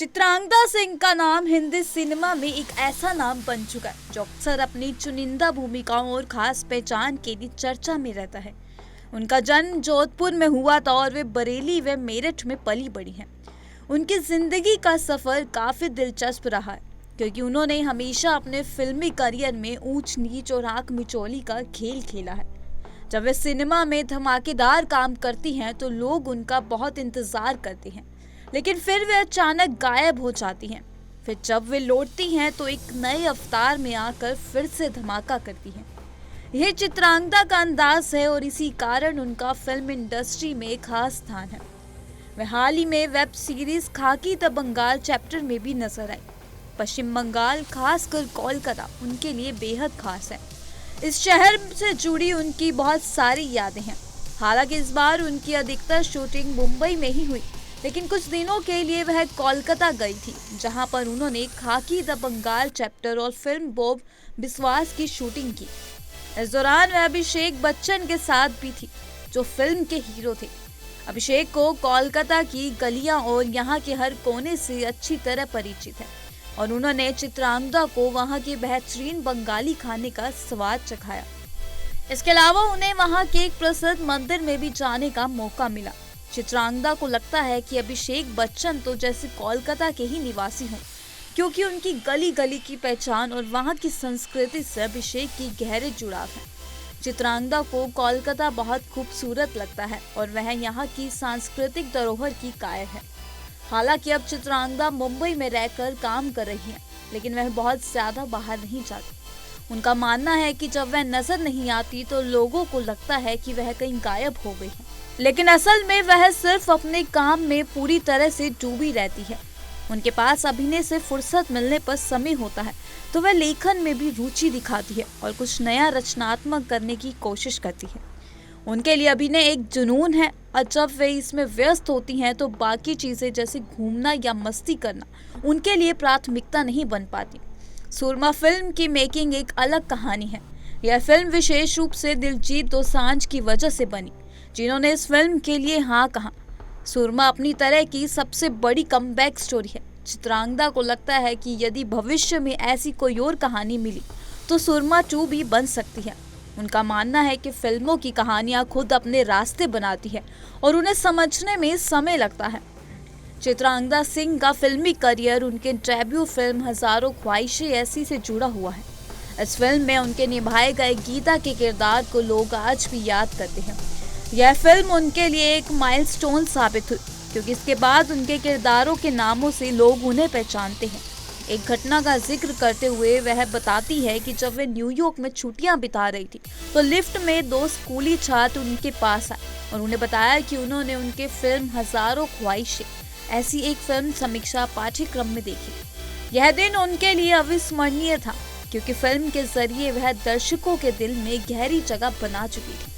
चित्रांगदा सिंह का नाम हिंदी सिनेमा में एक ऐसा नाम बन चुका है जो अक्सर अपनी चुनिंदा भूमिकाओं और खास पहचान के लिए चर्चा में रहता है। उनका जन्म जोधपुर में हुआ था और वे बरेली व मेरठ में पली बड़ी हैं। उनकी जिंदगी का सफर काफी दिलचस्प रहा है क्योंकि उन्होंने हमेशा अपने फिल्मी करियर में ऊंच नीच और आंख मिचौली का खेल खेला है। जब वे सिनेमा में धमाकेदार काम करती हैं तो लोग उनका बहुत इंतजार करते हैं, लेकिन फिर वे अचानक गायब हो जाती हैं। फिर जब वे लौटती हैं तो एक नए अवतार में आकर फिर से धमाका करती हैं। यह चित्रांगदा का अंदाज है और इसी कारण उनका फिल्म इंडस्ट्री में खास स्थान है। वे हाल ही में वेब सीरीज खाकी द बंगाल चैप्टर में भी नजर आई। पश्चिम बंगाल, खासकर कोलकाता, उनके लिए बेहद खास है। इस शहर से जुड़ी उनकी बहुत सारी यादें हैं। हालांकि इस बार उनकी अधिकतर शूटिंग मुंबई में ही हुई, लेकिन कुछ दिनों के लिए वह कोलकाता गई थी, जहां पर उन्होंने खाकी द बंगाल चैप्टर और फिल्म बॉब बिस्वास की शूटिंग की। इस दौरान वह अभिषेक बच्चन के साथ भी थी, जो फिल्म के हीरो थे। अभिषेक को कोलकाता की गलियां और यहाँ के हर कोने से अच्छी तरह परिचित है और उन्होंने चित्रांगदा को वहाँ के बेहतरीन बंगाली खाने का स्वाद चखाया। इसके अलावा उन्हें वहाँ के एक प्रसिद्ध मंदिर में भी जाने का मौका मिला। चित्रांगदा को लगता है कि अभिषेक बच्चन तो जैसे कोलकाता के ही निवासी हों, क्योंकि उनकी गली गली की पहचान और वहाँ की संस्कृति से अभिषेक की गहरे जुड़ाव है। चित्रांगदा को कोलकाता बहुत खूबसूरत लगता है और वह यहाँ की सांस्कृतिक धरोहर की कायर है। हालांकि अब चित्रांगदा मुंबई में रहकर काम कर रही है, लेकिन वह बहुत ज्यादा बाहर नहीं जाती। उनका मानना है कि जब वह नजर नहीं आती तो लोगों को लगता है कि वह कहीं गायब हो गई है, लेकिन असल में वह सिर्फ अपने काम में पूरी तरह से डूबी रहती है। उनके पास अभिनय से फुर्सत मिलने पर समय होता है तो वह लेखन में भी रुचि दिखाती है और कुछ नया रचनात्मक करने की कोशिश करती है। उनके लिए अभिनय एक जुनून है और जब वे इसमें व्यस्त होती हैं तो बाकी चीजें जैसे घूमना या मस्ती करना उनके लिए प्राथमिकता नहीं बन पाती। सुरमा फिल्म की मेकिंग एक अलग कहानी है। यह फिल्म विशेष रूप से दिलजीत दोसांझ की वजह से बनी, जिन्होंने इस फिल्म के लिए हाँ कहा। सुरमा अपनी तरह की सबसे बड़ी कमबैक स्टोरी है। चित्रांगदा को लगता है कि यदि भविष्य में ऐसी कोई और कहानी मिली तो सुरमा 2 भी बन सकती है। उनका मानना है कि फिल्मों की कहानियां खुद अपने रास्ते बनाती है और उन्हें समझने में समय लगता है। चित्रांगदा सिंह का फिल्मी करियर उनके डेब्यू फिल्म हजारों ख्वाहिशें ऐसी से जुड़ा हुआ है। इस फिल्म में उनके निभाए गए गीता के किरदार को लोग आज भी याद करते हैं। यह फिल्म उनके लिए एक माइलस्टोन साबित हुई, क्योंकि इसके बाद उनके किरदारों के नामों से लोग उन्हें पहचानते हैं। एक घटना का जिक्र करते हुए वह बताती है कि जब वे न्यूयॉर्क में छुट्टियां बिता रही थी तो लिफ्ट में 2 स्कूली छात्र उनके पास आए और उन्हें बताया कि उन्होंने उनके फिल्म हजारों ख्वाहिशें ऐसी एक फिल्म समीक्षा पाठ्यक्रम में देखी। यह दिन उनके लिए अविस्मरणीय था, क्योंकि फिल्म के जरिए वह दर्शकों के दिल में गहरी जगह बना चुकी थी।